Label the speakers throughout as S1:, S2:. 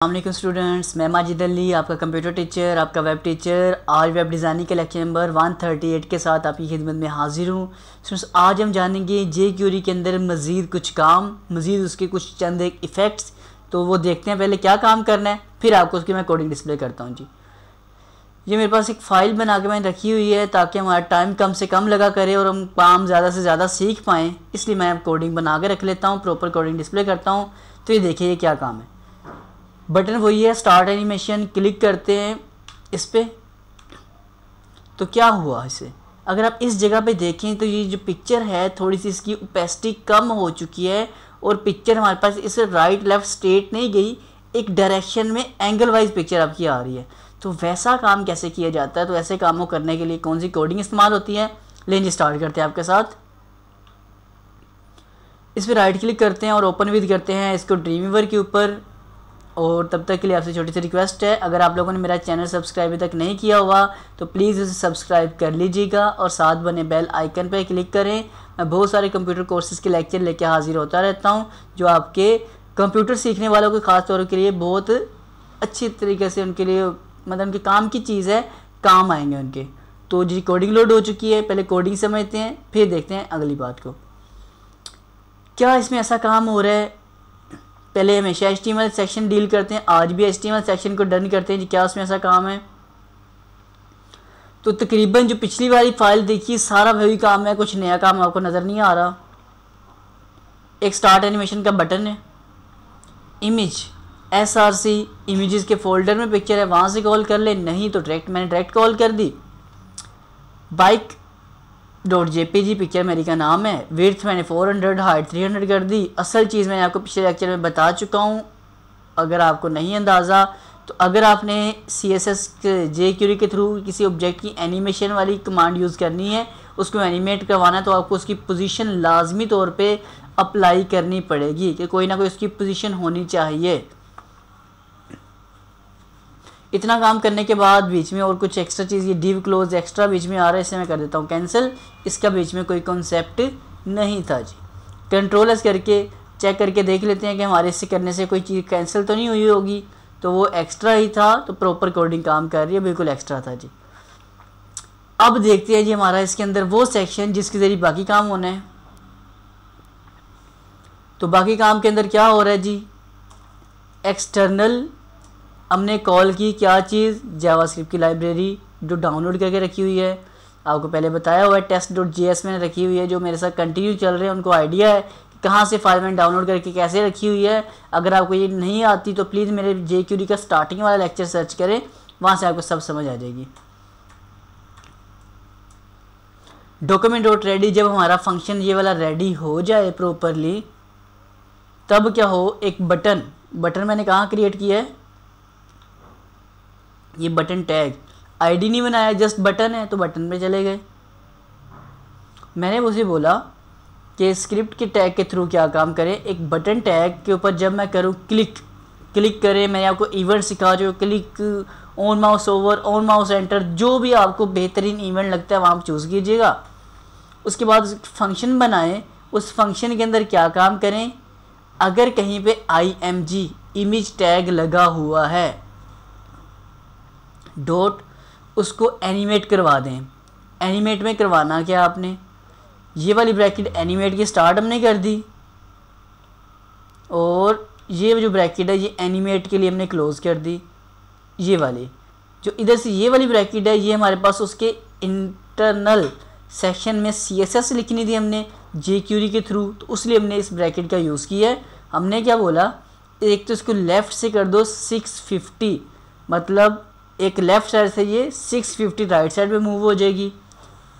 S1: अस्सलामुअलैकुम स्टूडेंट्स, मैं माजिद अली आपका कंप्यूटर टीचर, आपका वेब टीचर। आज वेब डिज़ाइनिंग के लेक्चर नंबर 138 के साथ आपकी खिदमत में हाजिर हूँ। स्टूडेंट्स, आज हम जानेंगे जे क्यूरी के अंदर मज़ीद कुछ काम, मज़ीद उसके कुछ चंद एक इफ़ेक्ट्स। तो वो देखते हैं पहले क्या काम करना है, फिर आपको उसकी मैं कोडिंग डिस्प्ले करता हूँ। जी, ये मेरे पास एक फ़ाइल बना के मैंने रखी हुई है ताकि हमारा टाइम कम से कम लगा करे और हम काम ज़्यादा से ज़्यादा सीख पाएँ, इसलिए मैं कोडिंग बना के रख लेता हूँ, प्रॉपर कोडिंग डिस्प्ले करता हूँ। तो ये देखिए ये क्या काम है। बटन वही है, स्टार्ट एनिमेशन, क्लिक करते हैं इस पे। तो क्या हुआ इसे, अगर आप इस जगह पे देखें तो ये जो पिक्चर है थोड़ी सी इसकी ओपेसिटी कम हो चुकी है और पिक्चर हमारे पास इस राइट लेफ़्ट स्ट्रेट नहीं गई, एक डायरेक्शन में एंगल वाइज पिक्चर आपकी आ रही है। तो वैसा काम कैसे किया जाता है, तो ऐसे कामों करने के लिए कौन सी कोडिंग इस्तेमाल होती है, लेंगे स्टार्ट करते हैं आपके साथ। इस पर राइट क्लिक करते हैं और ओपन विद करते हैं इसको ड्रीमवीवर के ऊपर। और तब तक के लिए आपसे छोटी सी रिक्वेस्ट है, अगर आप लोगों ने मेरा चैनल सब्सक्राइब अभी तक नहीं किया हुआ तो प्लीज़ उसे सब्सक्राइब कर लीजिएगा और साथ बने बेल आइकन पर क्लिक करें। मैं बहुत सारे कंप्यूटर कोर्सेज़ के लेक्चर लेके हाजिर होता रहता हूं, जो आपके कंप्यूटर सीखने वालों को ख़ास तौर के लिए बहुत अच्छी तरीके से उनके लिए मतलब उनके काम की चीज़ है, काम आएंगे उनके। तो जी कोडिंग लोड हो चुकी है, पहले कोडिंग समझते हैं फिर देखते हैं अगली बात को। क्या इसमें ऐसा काम हो रहा है, पहले हमेशा HTML सेक्शन डील करते हैं, आज भी HTML सेक्शन को डन करते हैं जी, क्या उसमें ऐसा काम है। तो तकरीबन जो पिछली वाली फाइल देखिए सारा वही काम है, कुछ नया काम आपको नज़र नहीं आ रहा। एक स्टार्ट एनिमेशन का बटन है, इमेज SRC इमेजेस के फोल्डर में पिक्चर है, वहाँ से कॉल कर ले, नहीं तो मैंने डायरेक्ट कॉल कर दी। bike.jpg पिक्चर मेरी का नाम है, विड्थ मैंने 400, हाइट 300 कर दी। असल चीज़ मैंने आपको पिछले लेक्चर में बता चुका हूँ, अगर आपको नहीं अंदाज़ा तो अगर आपने CSS jQuery के थ्रू किसी ऑब्जेक्ट की एनिमेशन वाली कमांड यूज़ करनी है, उसको एनिमेट करवाना है, तो आपको उसकी पोजीशन लाजमी तौर पे अप्लाई करनी पड़ेगी कि कोई ना कोई उसकी पोजीशन होनी चाहिए। इतना काम करने के बाद बीच में और कुछ एक्स्ट्रा चीज़, ये डिव क्लोज एक्स्ट्रा बीच में आ रहा है, इसे मैं कर देता हूँ कैंसिल। इसका बीच में कोई कॉन्सेप्ट नहीं था जी। कंट्रोल एस करके चेक करके देख लेते हैं कि हमारे इससे करने से कोई चीज़ कैंसिल तो नहीं हुई होगी, तो वो एक्स्ट्रा ही था, तो प्रॉपर कोडिंग काम कर रही है, बिल्कुल एक्स्ट्रा था जी। अब देखते हैं जी हमारा इसके अंदर वो सेक्शन जिसके ज़रिए बाकी काम होना है। तो बाकी काम के अंदर क्या हो रहा है जी, एक्सटर्नल हमने कॉल की क्या चीज़, जावास्क्रिप्ट की लाइब्रेरी जो डाउनलोड करके रखी हुई है, आपको पहले बताया हुआ है test.js मैंने रखी हुई है, जो मेरे साथ कंटिन्यू चल रहे हैं उनको आइडिया है कि कहाँ से फाइल मैंने डाउनलोड करके कैसे रखी हुई है। अगर आपको ये नहीं आती तो प्लीज़ मेरे jQuery का स्टार्टिंग वाला लेक्चर सर्च करें, वहाँ से आपको सब समझ आ जाएगी। document.ready जब हमारा फंक्शन ये वाला रेडी हो जाए प्रॉपरली, तब क्या हो, एक बटन मैंने कहाँ क्रिएट किया है, ये बटन टैग, आईडी नहीं बनाया, जस्ट बटन है तो बटन पे चले गए। मैंने उसे बोला कि स्क्रिप्ट के टैग के थ्रू क्या काम करें, एक बटन टैग के ऊपर जब मैं करूँ क्लिक करें, मैंने आपको इवेंट सिखा, जो click, on mouse over, on mouse enter, जो भी आपको बेहतरीन इवेंट लगता है वहाँ आप चूज़ कीजिएगा। उसके बाद फंक्शन बनाएं, उस फंक्शन के अंदर क्या काम करें, अगर कहीं पे IMG इमेज टैग लगा हुआ है डॉट, उसको एनिमेट करवा दें। एनिमेट में करवाना क्या, आपने ये वाली ब्रैकेट एनिमेट की स्टार्ट हमने कर दी और ये जो ब्रैकेट है ये एनिमेट के लिए हमने क्लोज़ कर दी। ये वाली जो इधर से ये वाली ब्रैकेट है, ये हमारे पास उसके इंटरनल सेक्शन में CSS लिखनी थी हमने jQuery के थ्रू, तो उसलिए हमने इस ब्रैकेट का यूज़ किया है। हमने क्या बोला, एक तो इसको लेफ़्ट से कर दो 650, मतलब एक लेफ़्ट साइड से ये 650 राइट साइड पे मूव हो जाएगी।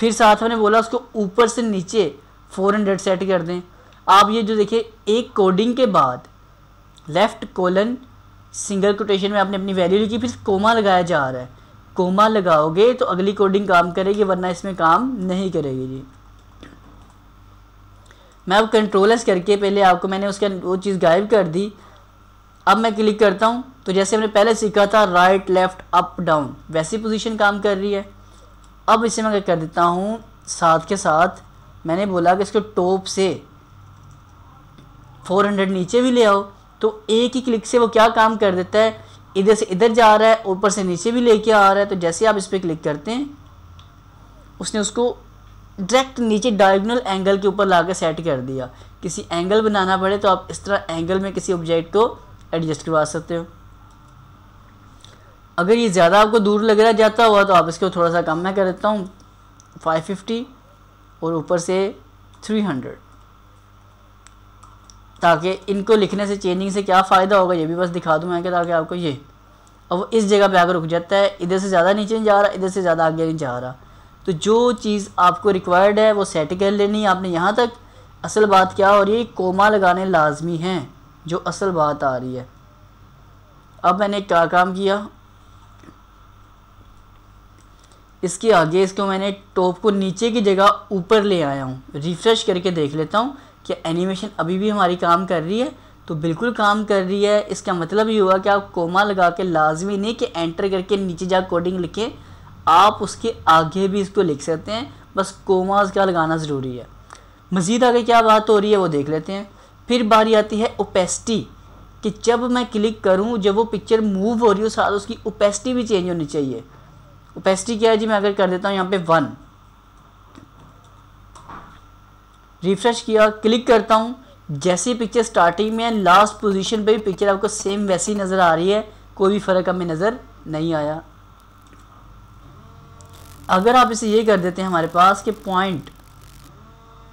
S1: फिर साथ में बोला उसको ऊपर से नीचे 400 सेट कर दें। आप ये जो देखिए, एक कोडिंग के बाद लेफ़्ट कोलन सिंगल कोटेशन में आपने अपनी वैल्यू लिखी, फिर कोमा लगाया जा रहा है, कोमा लगाओगे तो अगली कोडिंग काम करेगी, वरना इसमें काम नहीं करेगी जी। मैं अब कंट्रोल एस करके पहले आपको मैंने उसका वो चीज़ गायब कर दी। अब मैं क्लिक करता हूँ तो जैसे हमने पहले सीखा था राइट लेफ़्ट अप डाउन, वैसी पोजीशन काम कर रही है। अब इसे मैं क्या कर देता हूँ, साथ के साथ मैंने बोला कि इसको टॉप से 400 नीचे भी ले आओ, तो एक ही क्लिक से वो क्या काम कर देता है, इधर से इधर जा रहा है, ऊपर से नीचे भी लेके आ रहा है। तो जैसे आप इस पर क्लिक करते हैं उसने उसको डायरेक्ट नीचे डायगोनल एंगल के ऊपर ला के सेट कर दिया। किसी एंगल बनाना पड़े तो आप इस तरह एंगल में किसी ऑब्जेक्ट को एडजस्ट करवा सकते हो। अगर ये ज़्यादा आपको दूर लग रहा जाता हुआ तो आप इसको थोड़ा सा कम मैं कर देता हूँ 550 और ऊपर से 300, ताकि इनको लिखने से चेंजिंग से क्या फ़ायदा होगा ये भी बस दिखा दूँ मैं कि ताकि आपको ये, अब वो इस जगह पे आकर रुक जाता है, इधर से ज़्यादा नीचे नहीं जा रहा, इधर से ज़्यादा आगे नहीं जा रहा। तो जो चीज़ आपको रिक्वायर्ड है वो सेट कर लेनी है आपने यहाँ तक। असल बात क्या हो रही है, कोमा लगाने लाजमी हैं, जो असल बात आ रही है। अब मैंने क्या काम किया, इसके आगे इसको मैंने टॉप को नीचे की जगह ऊपर ले आया हूँ। रिफ़्रेश करके देख लेता हूँ कि एनिमेशन अभी भी हमारी काम कर रही है। तो बिल्कुल काम कर रही है। इसका मतलब ये हुआ कि आप कोमा लगा के लाजमी नहीं कि एंटर करके नीचे जा कोडिंग लिखें, आप उसके आगे भी इसको लिख सकते हैं, बस कोमास का लगाना ज़रूरी है। मज़ीद आगे क्या बात हो रही है वो देख लेते हैं। फिर बारी आती है ओपेसिटी, कि जब मैं क्लिक करूँ, जब वो पिक्चर मूव हो रही हो साथ उसकी ओपेसिटी भी चेंज होनी चाहिए। ओपेसिटी क्या है जी, मैं अगर कर देता हूँ यहाँ पे 1, रिफ्रेश किया, क्लिक करता हूँ, जैसे पिक्चर स्टार्टिंग में लास्ट पोजीशन पे भी पिक्चर आपको सेम वैसी नज़र आ रही है, कोई भी फ़र्क हमें नज़र नहीं आया। अगर आप इसे ये कर देते हैं हमारे पास कि पॉइंट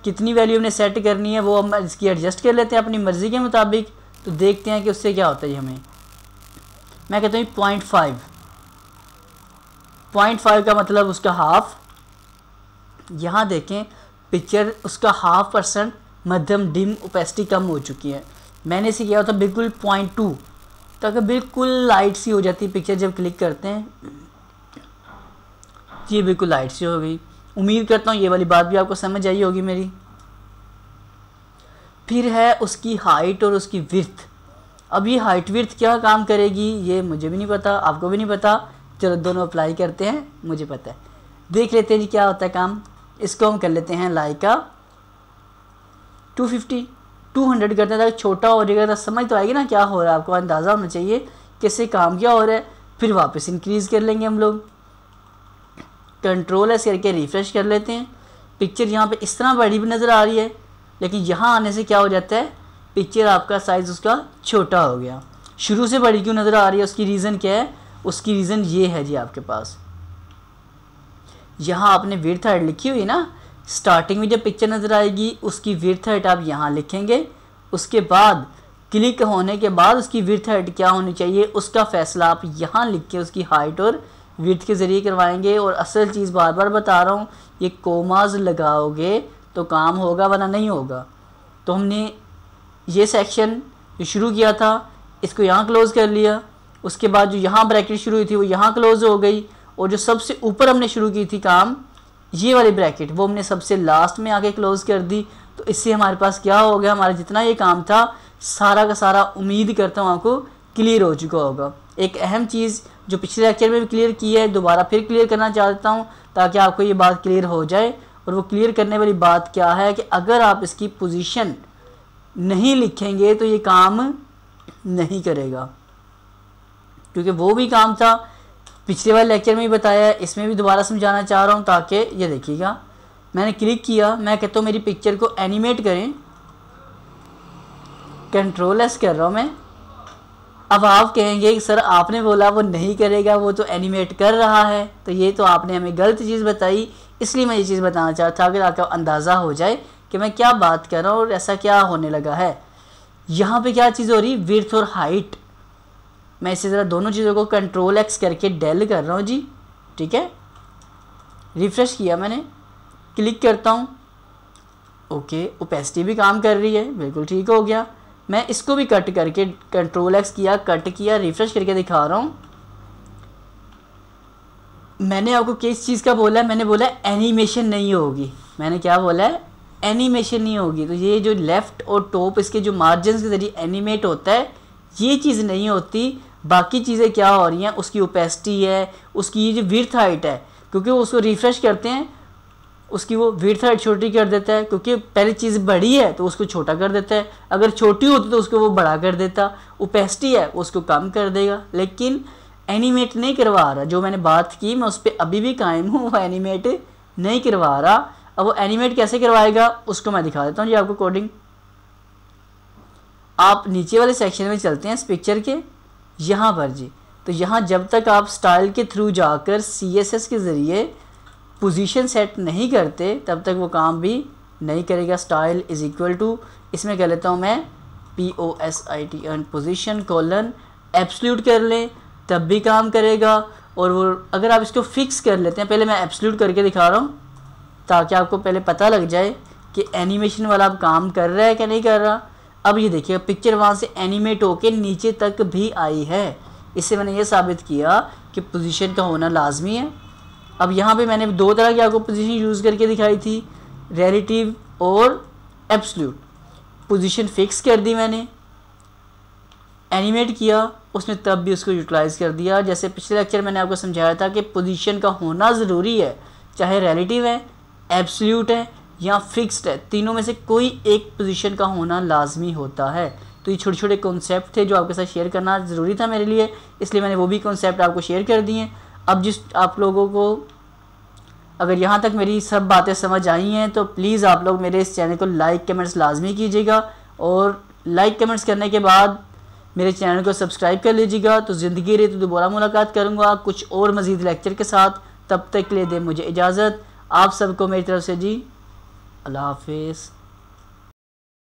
S1: कितनी वैल्यू हमने सेट करनी है वो हम इसकी एडजस्ट कर लेते हैं अपनी मर्ज़ी के मुताबिक, तो देखते हैं कि उससे क्या होता है। हमें मैं कहता हूँ 0.5 का मतलब उसका हाफ। यहाँ देखें पिक्चर उसका 0.5% मध्यम डिम ओपेसिटी कम हो चुकी है। मैंने इसे किया था बिल्कुल 0.2, ताकि बिल्कुल लाइट सी हो जाती है पिक्चर जब क्लिक करते हैं। ये बिल्कुल लाइट सी हो गई। उम्मीद करता हूँ ये वाली बात भी आपको समझ आई होगी मेरी। फिर है उसकी हाइट और उसकी विड्थ। अब ये हाइट विड्थ क्या काम करेगी ये मुझे भी नहीं पता, आपको भी नहीं पता। चलो दोनों अप्लाई करते हैं, मुझे पता है। देख लेते हैं जी क्या होता है काम। इसको हम कर लेते हैं लाइक 200 करते हैं, ताकि छोटा हो जाएगा तो समझ तो आएगी ना क्या हो रहा है, आपको अंदाज़ा होना चाहिए कैसे काम क्या हो रहा है। फिर वापस इंक्रीज़ कर लेंगे हम लोग, कंट्रोल एस करके रिफ़्रेश कर लेते हैं। पिक्चर यहाँ पे इस तरह बड़ी भी नज़र आ रही है, लेकिन यहाँ आने से क्या हो जाता है, पिक्चर आपका साइज़ उसका छोटा हो गया। शुरू से बड़ी क्यों नज़र आ रही है, उसकी रीज़न क्या है, उसकी रीज़न ये है जी, आपके पास यहाँ आपने विड्थ हाइट लिखी हुई है ना, स्टार्टिंग में जब पिक्चर नज़र आएगी उसकी विड्थ हाइट आप यहाँ लिखेंगे, उसके बाद क्लिक होने के बाद उसकी विड्थ हाइट क्या होनी चाहिए उसका फ़ैसला आप यहाँ लिख के उसकी हाइट और विड्थ के ज़रिए करवाएंगे। और असल चीज़ बार बार बता रहा हूँ, ये कोमाज लगाओगे तो काम होगा वरना नहीं होगा। तो हमने ये सेक्शन जो शुरू किया था इसको यहाँ क्लोज़ कर लिया, उसके बाद जो यहाँ ब्रैकेट शुरू हुई थी वो यहाँ क्लोज़ हो गई, और जो सबसे ऊपर हमने शुरू की थी काम ये वाली ब्रैकेट वो हमने सबसे लास्ट में आके क्लोज़ कर दी। तो इससे हमारे पास क्या हो गया, हमारा जितना ये काम था सारा का सारा उम्मीद करता हूँ आपको क्लियर हो चुका होगा। एक अहम चीज़ जो पिछले लेक्चर में भी क्लियर की है दोबारा फिर क्लियर करना चाहता हूँ ताकि आपको ये बात क्लियर हो जाए। और वो क्लियर करने वाली बात क्या है कि अगर आप इसकी पोजीशन नहीं लिखेंगे तो ये काम नहीं करेगा, क्योंकि वो भी काम था पिछले वाले लेक्चर में ही बताया है, इसमें भी दोबारा समझाना चाह रहा हूँ। ताकि ये देखिएगा मैंने क्लिक किया, मैं कहता हूँ मेरी पिक्चर को एनिमेट करें, कंट्रोल एस कर रहा हूँ मैं। अब आप कहेंगे कि सर आपने बोला वो नहीं करेगा, वो तो एनिमेट कर रहा है। तो ये तो आपने हमें गलत चीज़ बताई, इसलिए मैं ये चीज़ बताना चाहता था कि आपको अंदाज़ा हो जाए कि मैं क्या बात कर रहा हूँ और ऐसा क्या होने लगा है। यहाँ पे क्या चीज़ हो रही, विड्थ और हाइट। मैं इसी तरह दोनों चीज़ों को कंट्रोल एक्स करके डेल कर रहा हूँ जी, ठीक है। रिफ़्रेश किया मैंने, क्लिक करता हूँ, ओके ओपेसिटी भी काम कर रही है, बिल्कुल ठीक हो गया। मैं इसको भी कट करके कंट्रोल एक्स किया, कट किया, रिफ़्रेश करके दिखा रहा हूँ। मैंने आपको किस चीज़ का बोला है, मैंने बोला एनिमेशन नहीं होगी। मैंने क्या बोला है, एनिमेशन नहीं होगी। तो ये जो लेफ़्ट और टॉप इसके जो मार्जिन के ज़रिए एनिमेट होता है ये चीज़ नहीं होती। बाकी चीज़ें क्या हो रही हैं, उसकी ओपेसिटी है, उसकी ये जो विड्थ हाइट है, क्योंकि उसको रिफ़्रेश करते हैं उसकी वो विड्थ हाइट छोटी कर देता है, क्योंकि पहली चीज़ बड़ी है तो उसको छोटा कर देता है, अगर छोटी होती तो उसको वो बड़ा कर देता, ओपेसिटी है उसको कम कर देगा। लेकिन एनिमेट नहीं करवा रहा, जो मैंने बात की मैं उस पर अभी भी कायम हूँ, वो एनिमेट नहीं करवा रहा। अब वो एनिमेट कैसे करवाएगा उसको मैं दिखा देता हूँ जी आपको कोडिंग। आप नीचे वाले सेक्शन में चलते हैं इस पिक्चर के, यहाँ पर जी। तो यहाँ जब तक आप स्टाइल के थ्रू जाकर CSS के ज़रिए पोजीशन सेट नहीं करते तब तक वो काम भी नहीं करेगा। स्टाइल इज़ इक्वल टू, इसमें कह लेता हूँ मैं POSIT and position colon absolute कर लें तब भी काम करेगा। और वो अगर आप इसको फिक्स कर लेते हैं, पहले मैं एब्सोल्यूट करके दिखा रहा हूँ ताकि आपको पहले पता लग जाए कि एनिमेशन वाला आप काम कर रहा है कि नहीं कर रहा। अब ये देखिए पिक्चर वहाँ से एनिमेट होके नीचे तक भी आई है, इससे मैंने ये साबित किया कि पोजीशन का होना लाजमी है। अब यहाँ पे मैंने दो तरह की आपको पोजीशन यूज़ करके दिखाई थी, रिलेटिव और एब्सोल्यूट। पोजीशन फिक्स कर दी मैंने, एनिमेट किया उसने तब भी उसको यूटिलाइज़ कर दिया। जैसे पिछले लेक्चर मैंने आपको समझाया था कि पोजीशन का होना ज़रूरी है, चाहे रिलेटिव है, एब्सोल्यूट है या फिक्स्ड है, तीनों में से कोई एक पोजीशन का होना लाजमी होता है। तो ये छोटे छोटे कॉन्सेप्ट थे जो आपके साथ शेयर करना ज़रूरी था मेरे लिए, इसलिए मैंने वो भी कॉन्सेप्ट आपको शेयर कर दिए। अब जिस आप लोगों को अगर यहाँ तक मेरी सब बातें समझ आई हैं तो प्लीज़ आप लोग मेरे इस चैनल को लाइक कमेंट्स लाजमी कीजिएगा, और लाइक कमेंट्स करने के बाद मेरे चैनल को सब्सक्राइब कर लीजिएगा। तो ज़िंदगी रही तो दोबारा मुलाकात करूँगा कुछ और मज़ीद लेक्चर के साथ, तब तक के लिए दे मुझे इजाज़त। आप सबको मेरी तरफ से जी अल्लाह हाफिज़।